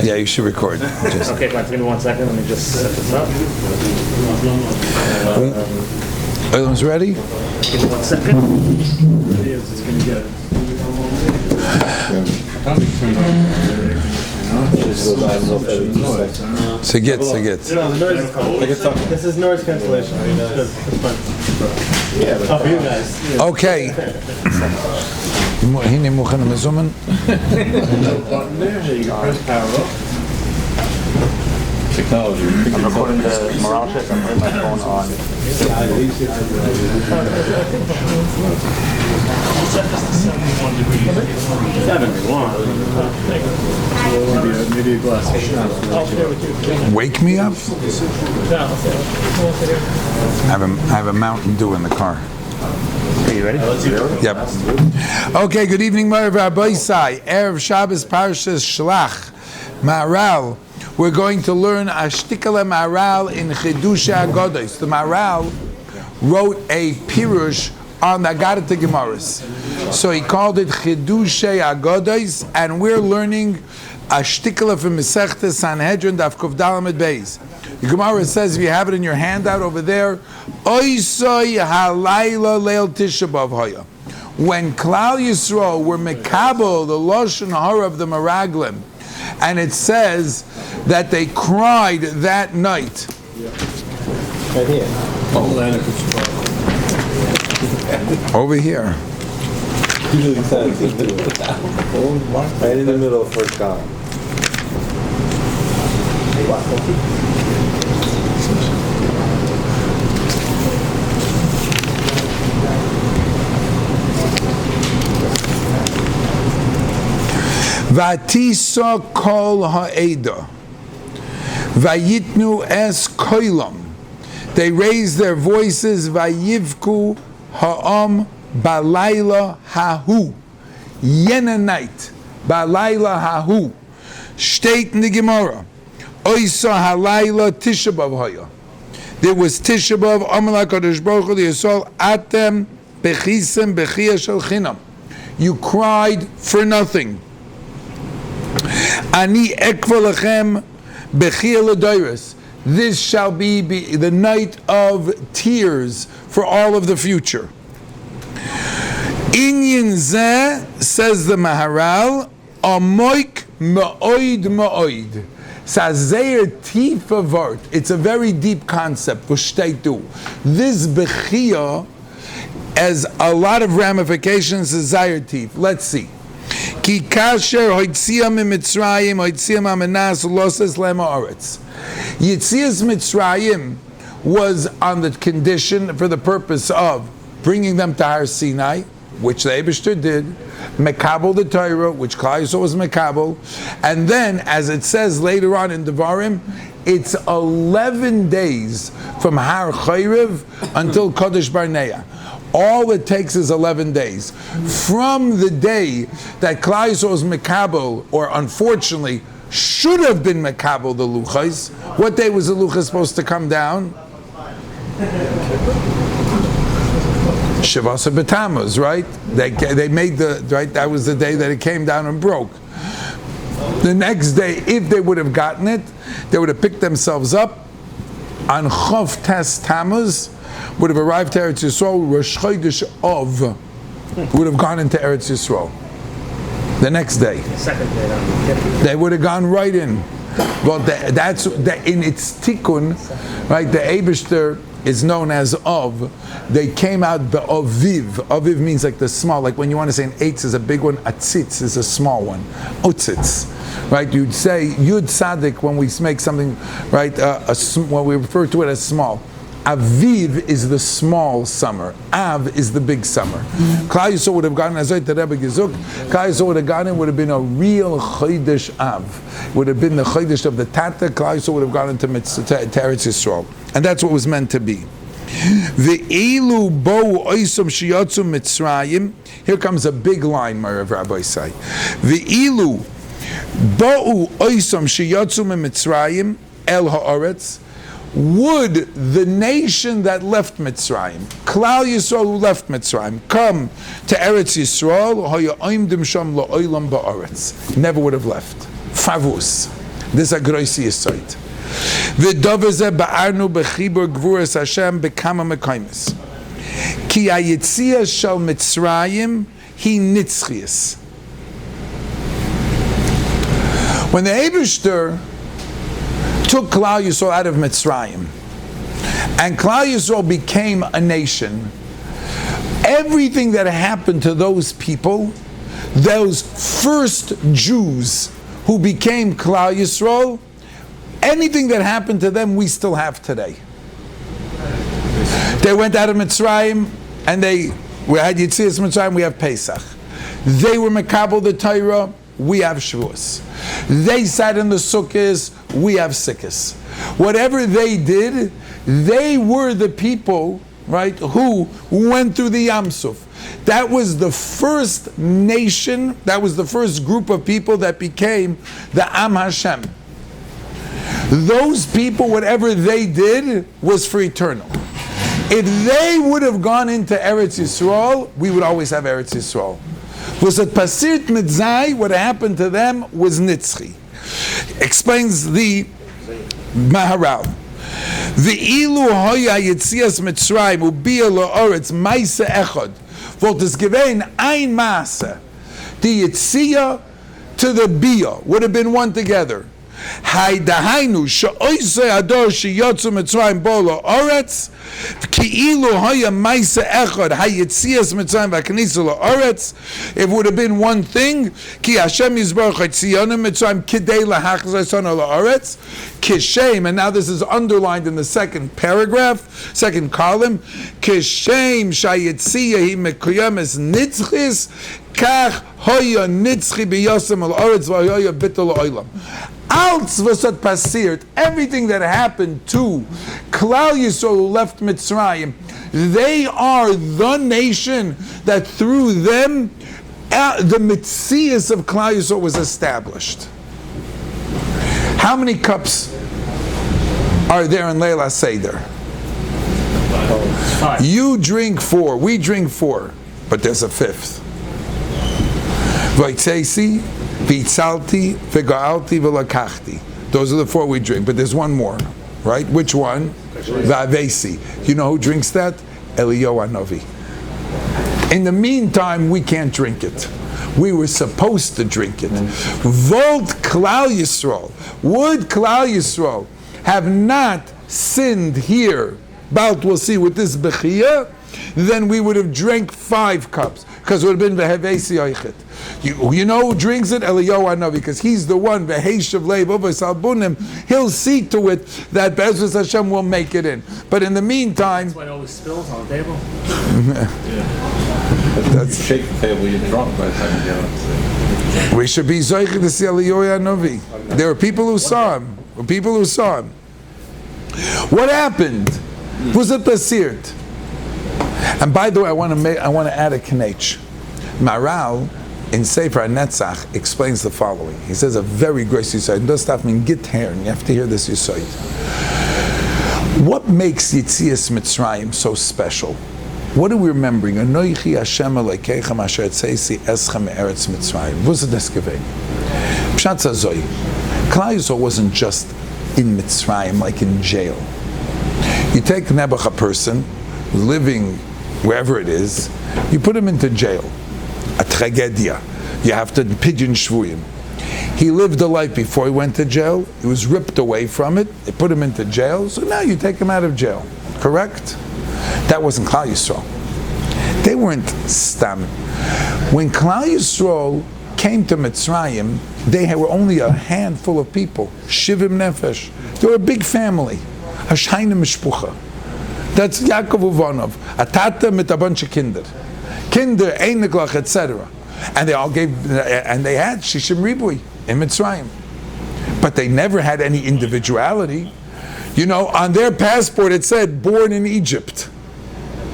Yeah, you should record. Okay, fine. Give me 1 second. Let me just set this up. Everyone's ready? Give me 1 second. It's going to get Sigit. This is noise cancellation. Yeah, for you guys. Okay. הנה מוכן המזומן. Technology. I'm recording the Maharal shit. I'm putting my phone on. Maybe a glass of Wake me up. I have a Mountain Dew in the car. Are you ready? Yep. Okay, good evening, Rabbi. Erev Shabbos Parshas Shelach. Maharal. We're going to learn Ashtikale Maharal in Chidusha Agodos. The Maharal wrote a pirush on the Agadah Gemaras. So he called it Chidusha Agodos, and we're learning Ashtikale from Masechta Sanhedrin Daf Kuf Dalet Beis. The Gemara says, if you have it in your handout over there, Oisoi halayla leil Tisha B'Av hoya. When Klal Yisrael were mekabel the Lashon Hara of the Meraglim, and it says that they cried that night. Right here. Over here. Usually says right in the middle of first column. Vatisa kol ha'eda, vayitnu es koilam. They raised their voices. Vayivku ha'am balayla hahu. Yena night balayla hahu. State in the Gemara. Oisa halayla Tisha B'Av hoya. There was Tisha B'Av. Amalek Kadosh Baruch Hu Yisrael atem bechisem bechia shel chinam. You cried for nothing. Ani ekva lechem bechia l'doros. This shall be the night of tears for all of the future. Inyan zeh, says the Maharal, amoik ma'oid ma'oid. Sazeir tifa vart. It's a very deep concept. V'shteitu. This bechia has a lot of ramifications. Zayer tif. Let's see. Ki kasher hoitziam mitzrayim hoitziam amenas losses lema oretz. Yitzias Mitzrayim was on the condition for the purpose of bringing them to Har Sinai, which the Eibishter did, Mekabel the Torah, which Klal Yisrael was Mekabel, and then, as it says later on in Devarim, it's 11 days from Har Chayrev until Kodesh Barnea. All it takes is 11 days. From the day that Klal Yisrael was Mekabel, or unfortunately, should have been Mekabel the Luchais. What day was the Luchais supposed to come down? Shavasa B'Tammuz, right? They made right. That was the day that it came down and broke. The next day, if they would have gotten it, they would have picked themselves up on Chof Tes Tammuz, would have arrived to Eretz Yisrael. Rosh Chodesh Av would have gone into Eretz Yisrael. The next day, they would have gone right in. Well, that's in its tikkun, right? The Eibishter is known as Of. They came out the Oviv. Oviv means like the small, like when you want to say an eitz is a big one, a tzitz is a small one. Utzitz, right? You'd say Yud Sadik when we make something, right? When we refer to it as small. Aviv is the small summer. Av is the big summer. Klal Yisrael would have gotten, as I said, Rebbe Gezuk, Klal Yisrael would have gotten, would have been a real Chodesh Av. Would have been the Chodesh of the Tata. Klal Yisrael would have gone into Eretz Yisrael. And that's what was meant to be. Ve'ilu bo oisom shiyotzu Mitzrayim. Here comes a big line, my Rabbi say. Ve'ilu bo oisom shiyotzu Mitzrayim el ha'aretz. Would the nation that left Mitzrayim, Klal Yisrael who left Mitzrayim, come to Eretz Yisrael, never would have left. Favus. This is a groisi yisoid. V'dover ze ba'arnu b'chibur gvuras Hashem b'kama mekaymis. Ki hayitzia shel Mitzrayim hi nitzchias. When the Eibishter took Klal Yisrael out of Mitzrayim, and Klal Yisrael became a nation, everything that happened to those people, those first Jews who became Klal Yisrael, anything that happened to them, we still have today. They went out of Mitzrayim, and we had Yitzias Mitzrayim, we have Pesach. They were Mekabel the Torah, we have Shavuos. They sat in the Sukkahs, we have Sikkahs. Whatever they did, they were the people, right, who went through the Yam Suf. That was the first nation, that was the first group of people that became the Am Hashem. Those people, whatever they did, was for eternal. If they would have gone into Eretz Yisrael, we would always have Eretz Yisrael. Was it Pasirt Mitzai? What happened to them was Nitzchi. Explains the Maharal. Ve'ilu hoya yitzias Mitzrayim ubiya la'oretz ma'ase echad v'oltes gevein ein ma'ase. The yitzia to the bia would have been one together. Hay dahainu she'oisei ador sheyotzu Mitzrayim bo la'oretz ki'ilu hoya ma'ase echad hayitzias Mitzrayim v'aknisa la'oretz. It would have been one thing. Ki Hashem yizbarach hatzionim Mitzrayim kidei lahachzayson la'oretz kishem. And now this is underlined in the second paragraph, second column. Kishem shayitzia hi mekuyames nitzchis kach hoya nitzchi biyosem la'oretz v'hoya bitul la'olam. Alts v'sat pasirt, everything that happened to Klal Yisrael who left Mitzrayim, they are the nation that through them the Metzias of Klal Yisrael was established. How many cups are there in Leila Seder? 5. You drink 4, we drink 4, but there's a 5th. Vaytzeisi, Vitzalti, Vigaalti, Vilakachti. Those are the 4 we drink, but there's one more, right? Which one? Vavesi. You know who drinks that? Eliyahu Hanavi. In the meantime, we can't drink it. We were supposed to drink it. Volt Klal Yisrael. Would Klal Yisrael have not sinned here, Balt we'll see with this Bechiyah, then we would have drank 5 cups, because it would have been Vehevesi Oichet. You know who drinks it? Eliyahu Hanavi, because he's the one, Veheshav Leib Uvas Al Bunim, he'll see to it that Be'ezus Hashem will make it in. But in the meantime... That's why it always spills on the table. That's shake the table, you're drunk by the time you get up. We should be Zoichid to see Eliyahu Hanavi. There were people who saw him. What happened? Was it Basirt? And by the way, I want to add a knetch. Maharal in Sefer HaNetzach explains the following. He says a very great yisoid. It does stuff mean git hair, and you have to hear this yisoid. What makes Yitzias Mitzrayim so special? What are we remembering? Anoichi Hashem Elokeichem asher etzeisi eschem me'eretz Mitzrayim. What's the neskevei? Pshat Zazoi. Klal Yisrael wasn't just in Mitzrayim, like in jail. You take Nebuch, a person living wherever it is, you put him into jail. A tragedia. You have to pigeon shvuyim. He lived a life before he went to jail. He was ripped away from it. They put him into jail. So now you take him out of jail. Correct? That wasn't Klal Yisrael. They weren't stam. When Klal Yisrael came to Mitzrayim, they were only a handful of people. Shivim nefesh. They were a big family. A Scheiner mishpucha. That's Yaakov Uvanov. A tata mit a bunch of kinder. Kinder, Einiglach, etc. And they all and they had Shishim Ribui in Mitzrayim. But they never had any individuality. You know, on their passport it said, born in Egypt.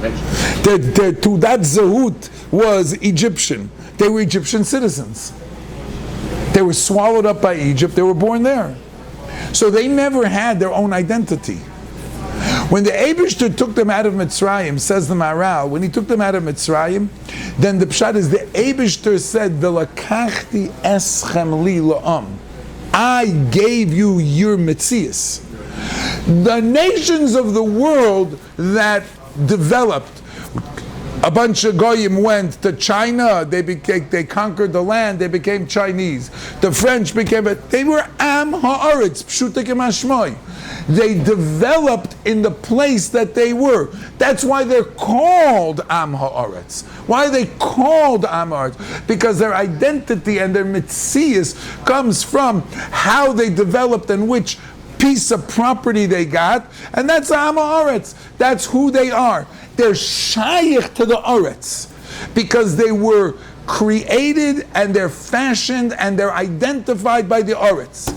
Their Tudat Zahut was Egyptian. They were Egyptian citizens. They were swallowed up by Egypt. They were born there. So they never had their own identity. When the Eibishter took them out of Mitzrayim, says the Maharal, when he took them out of Mitzrayim, then the pshat is the Eibishter said, "V'lakachti eschem li la'am." I gave you your metzias. The nations of the world that developed, a bunch of goyim went to China. They conquered the land. They became Chinese. The French they were am haaretz pshuta k'mashmoi. They developed in the place that they were. That's why they're called am haaretz. Why are they called am haaretz? Because their identity and their metzias comes from how they developed and which piece of property they got, and that's am haaretz. That's who they are. They're shaykh to the Aretz because they were created and they're fashioned and they're identified by the Aretz.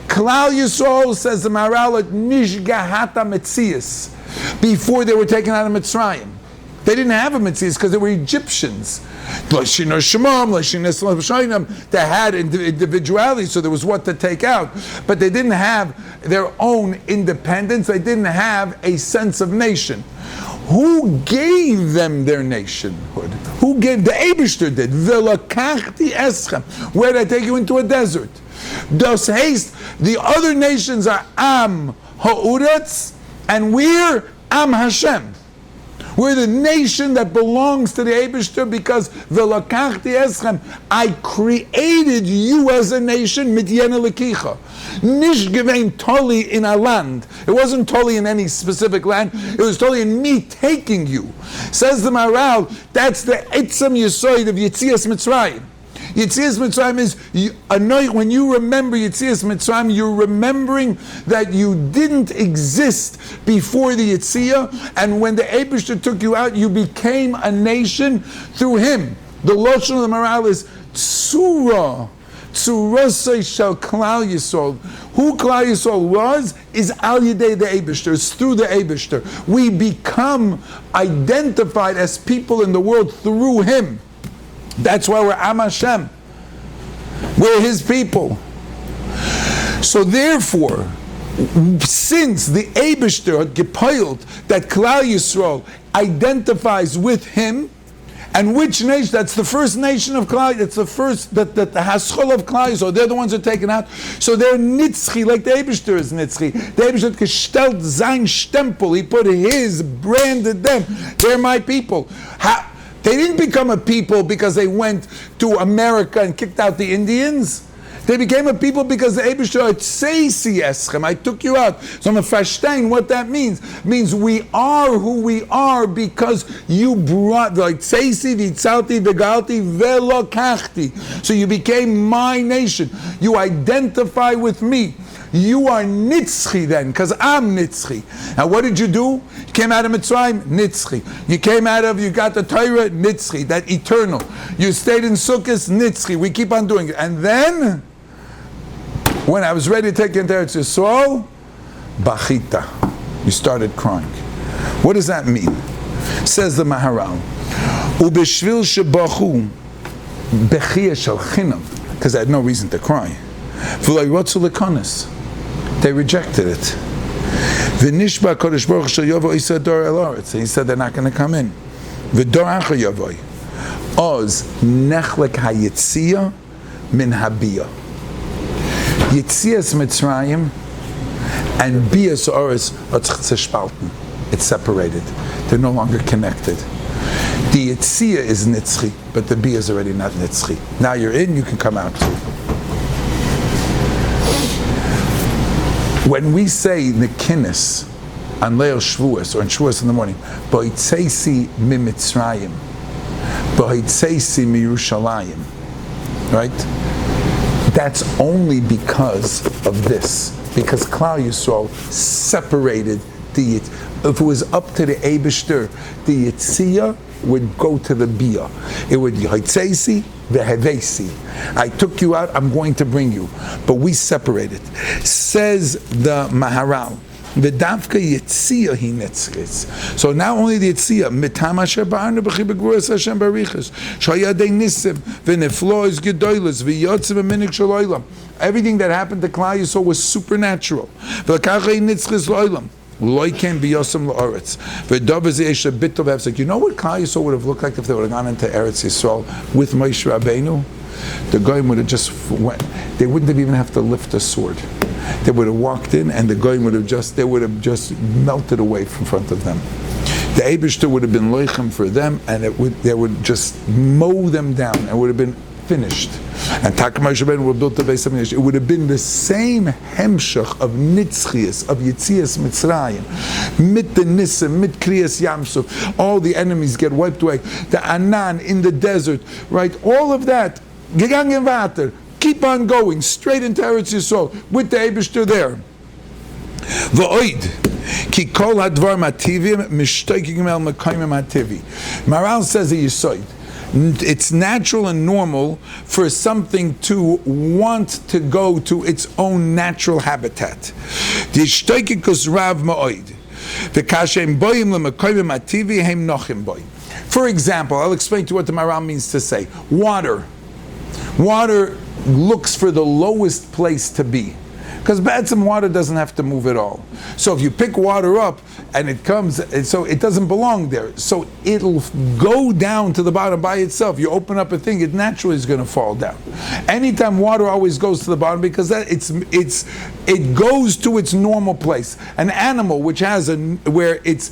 Klal Yisrael, says the Maharal, at Nishgahata Metzias, before they were taken out of Mitzrayim. They didn't have a Metzias because they were Egyptians. They had individuality, so there was what to take out. But they didn't have their own independence. They didn't have a sense of nation. Who gave them their nationhood? Who gave? The Eibishter did. V'lakachti eschem. Where did I take you into a desert? Das haste. The other nations are Am Ha'uretz, and we're Am Hashem. We're the nation that belongs to the Eibishter because v'lakachti eschem. I created you as a nation. Midyena lekicha. Nish gevein toli in a land. It wasn't toli in any specific land. It was toli in me taking you. Says the Maharal, that's the etzem yisoid of Yetzias Mitzrayim. Yetzias Mitzrayim is, when you remember Yetzias Mitzrayim, you're remembering that you didn't exist before the Yetzia, and when the Eibishter took you out, you became a nation through him. The Lashon of the Maharal is Tzura. Tzurasei shel Klal Yisrael. Who Klal Yisrael was is al yedei the Eibishter. It's through the Eibishter. We become identified as people in the world through him. That's why we're Am Hashem. We're his people. So therefore, since the Eibishter had gepoiled that Klal Yisrael identifies with him, and which nation? That's the first nation of Klal. It's the first that the haschol of Klal Yisrael. They're the ones that are taken out. So they're nitzchi, like the Eibishter is nitzchi. The Eibishter gestellt sein stempel. He put his, branded them. They're my people. They didn't become a people because they went to America and kicked out the Indians. They became a people because the Eibishter Tzeisi Eschem. I took you out. So I'm a verstehen what that means. It means we are who we are because you brought, like Tzeisi, Vitzalti, Begalti, Velokachti. So you became my nation. You identify with me. You are Nitzchi then, because I'm Nitzchi. Now what did you do? You came out of Mitzrayim, Nitzchi. You got the Torah, Nitzchi, that eternal. You stayed in Sukkot, Nitzchi. We keep on doing it. And then, when I was ready to take you into Eretz Yisrael, Bachita. You started crying. What does that mean? Says the Maharal. Ubeshvil shebachu bechia shel chinam, because I had no reason to cry. V'lo yirotzu lekonis. They rejected it. V'nishba kodesh baruch shel yovo isa dor el aretz. He said they're not going to come in. V'dor acher yovoi. Oz nechlek hayetzia min habiyah. Yetzias Mitzrayim and Bias Oris are zespalten. It's separated. They're no longer connected. The Yetzia is Nitzchi, but the Bia is already not Nitzchi. Now you're in, you can come out too. When we say Nekinis on Leil Shvuas or in Shvuas in the morning, Bo'itzeisi mi Mitzrayim, Bo'itzeisi mi Yerushalayim, right? That's only because of this. Because Klal Yisrael separated the Yetziah. If it was up to the Eibishter, the Yetzia would go to the Bia. It would be Haitzeisi, Vehevesi. I took you out, I'm going to bring you. But we separated. Says the Maharal. V'davka Yetzia hi netzchis. So now only the Yetzia. Mitam asher ba'arnu b'chi b'gvuras Hashem barichas. Shayadei nisim v'neflo is gedoyles v'yotzim v'minik shel olam. Everything that happened to Klal Yisrael was supernatural. V'lakachei nitzchis l'olam. Loi ken b'yosem l'oretz. V'dov is a bit of like, you know what Klal Yisrael would have looked like if they would have gone into Eretz Yisrael with Moshe Rabbeinu? the goyim would have just went. They wouldn't have even have to lift a sword. They would have walked in, and the goyim would have just melted away from front of them. The Eibishter would have been loichem for them, and they would just mow them down. It would have been finished. And Takmar Shabbat would build the Bais Medrash. It would have been the same hemshach of Nitzchias, of Yitzias Mitzrayim, mit the Nisim, mit Kriyas Yamsuf. All the enemies get wiped away. The Anan in the desert, right? All of that. Gegangen weiter. Keep on going straight into Eretz Yisrael with the Eibishter there. V'oid. Ki kol hadvar mativim mishtoikim el mekayim mativi. Maharal says a yisoid. It's natural and normal for something to want to go to its own natural habitat. D'ishtoikikus rav ma'oid. V'kashem boyim lemekayim mativi heim nochim boy. For example, I'll explain to you what the Maharal means to say. Water looks for the lowest place to be. Because bad water doesn't have to move at all. So if you pick water up and it comes, so it doesn't belong there. So it'll go down to the bottom by itself. You open up a thing, it naturally is going to fall down. Anytime water always goes to the bottom because it goes to its normal place. An animal which has where its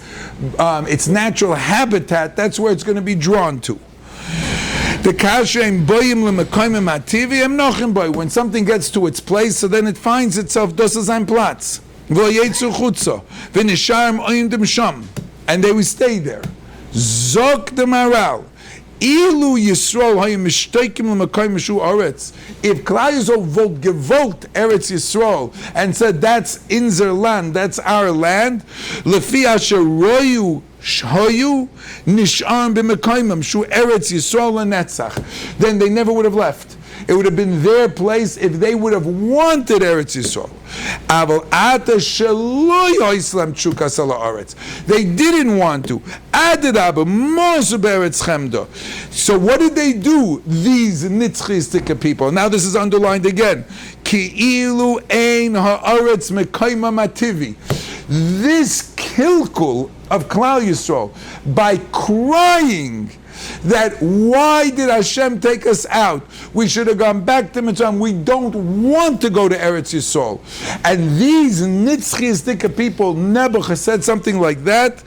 natural habitat, that's where it's going to be drawn to. When something gets to its place, so then it finds itself, das ist ein Platz. And they will stay there. Zok the Maharal. Ilu Yisrael hayim mishteikim l'makayim shu aretz. If Klal Yisrael volt gevolt Eretz Yisrael and said that's inzer land, that's our land, lefi asher royu shoyu nish'ar b'makayim shu Eretz Yisrael l'netzach, then they never would have left. It would have been their place if they would have wanted Eretz Yisrael. They didn't want to. So what did they do, these nitzchistic people? Now this is underlined again. This kilkul of Klal Yisrael, by crying that why did Hashem take us out? We should have gone back to Mitzrayim. We don't want to go to Eretz Yisrael. And these nitzchistic people, Nebuchadnezzar said something like that,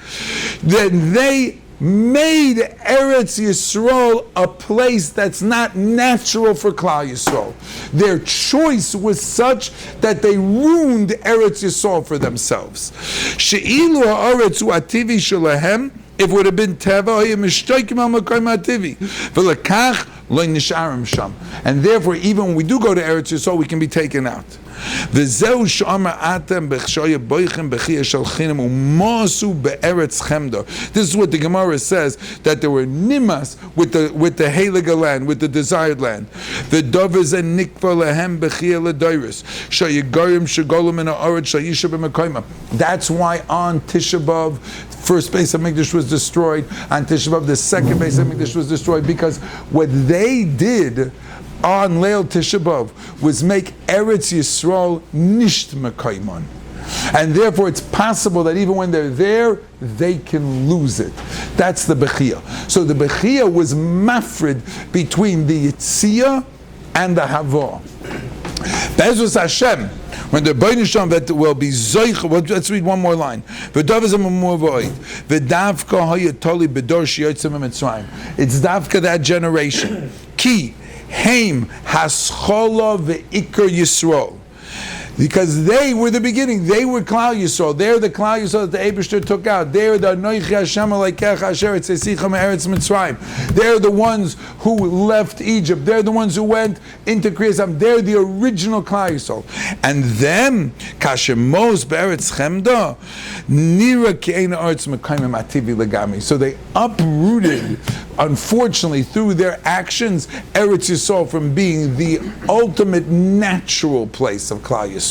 then they made Eretz Yisrael a place that's not natural for Klal Yisrael. Their choice was such that they ruined Eretz Yisrael for themselves. She'ilu ha'aretz hu ativi shelahem, if it would have been Teva, and therefore, even when we do go to Eretz Yisrael, we can be taken out. This is what the Gemara says, that there were nimas with the Heilige land, with the desired land. The dovers and nikva lehem bechia ledoiris shayigarim shagolum in haaretz shayisha b'mekayma. That's why on Tisha B'av, first Bais Medrash was destroyed. On Tisha B'av, the second Bais Medrash was destroyed, because what they did on Leil Tisha B'av was make Eretz Yisrael nisht mekayman. And therefore it's possible that even when they're there, they can lose it. That's the Bechia. So the Bechia was mafrid between the Yitzia and the Havah. Be'ezus Hashem, when the Beinisham that will be Zoich, well, let's read one more line. It's Davka that generation. Ki Haim Haschola ve'ikar Yisrael. Because they were the beginning. They were Klal Yisrael. They're the Klal Yisrael that the Eibishter took out. They're the Anoichi Hashem Aleikecha Asher Etzesicha Me'eretz Mitzrayim. They're the ones who left Egypt. They're the ones who went into Kriyasam. They're the original Klal Yisrael. And then Kashemos Be'eretz Chemda Nira Ke'ena Eretz Mekayim Ativi Legami. So they uprooted, unfortunately, through their actions, Eretz Yisrael from being the ultimate natural place of Klal Yisrael.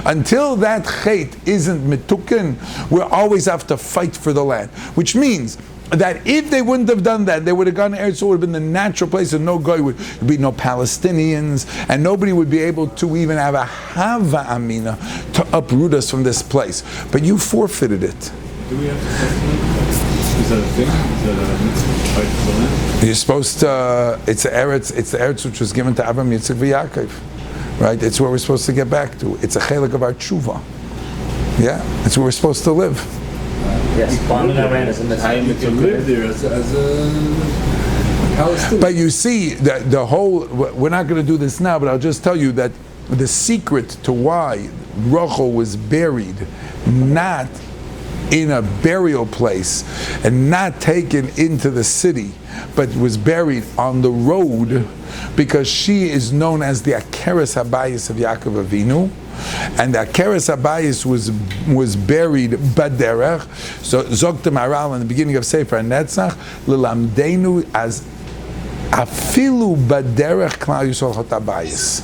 Until that chait isn't mitukin, we'll always have to fight for the land. Which means that if they wouldn't have done that, they would have gone to Eretz Yisrael, would have been the natural place, and no guy would be no Palestinians, and nobody would be able to even have a hava amina to uproot us from this place. But you forfeited it. Do we have to fight for the land? Is that a thing? Is that a mitzvah to fight for the land? You're supposed to. It's the eretz which was given to Avraham, Yitzchak, Yaakov, right? It's where we're supposed to get back to. It's a chelik of our tshuva. Yeah, it's where we're supposed to live. Yes, to live there as a Palestinian. But you see, the whole. We're not going to do this now, but I'll just tell you that the secret to why Rachel was buried, not in a burial place and not taken into the city, but was buried on the road, because she is known as the Akeres Habayis of Yaakov Avinu, and the Akeres Habayis was buried Baderech. So Zokta Maharal in the beginning of Sefer Netzach, Lilamdenu as Afilu Baderech Klal Yisrael Chot Habayis.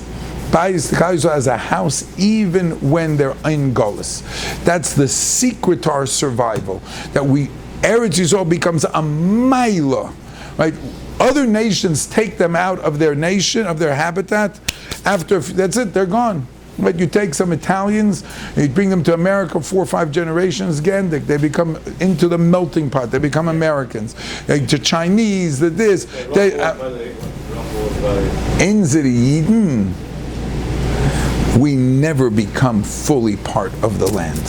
As a house, even when they're in Golus. That's the secret to our survival. That Eretz Yisrael becomes a maila, right? Other nations take them out of their nation, of their habitat. After that's it, they're gone. But you take some Italians, you bring them to America 4 or 5 generations again, they become into the melting pot. They become Americans. To Chinese, this, Enzeri we never become fully part of the land,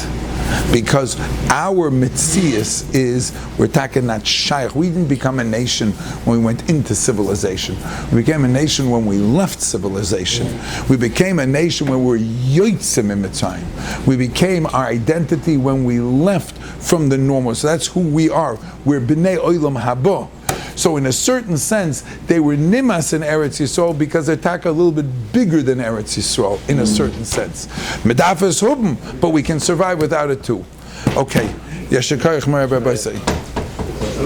because our mitzias is we're talking not shaykh. We didn't become a nation when we went into civilization. We became a nation when we left civilization. We became a nation when we were yotzim in Mitzrayim. We became our identity when we left from the normal. So that's who we are. We're b'nei olam haba. So in a certain sense, they were nimas in Eretz Yisrael because they're taka a little bit bigger than Eretz Yisrael in a certain sense. Medafas hubim, but we can survive without it too. Okay. Yeshakayich Rabbi say.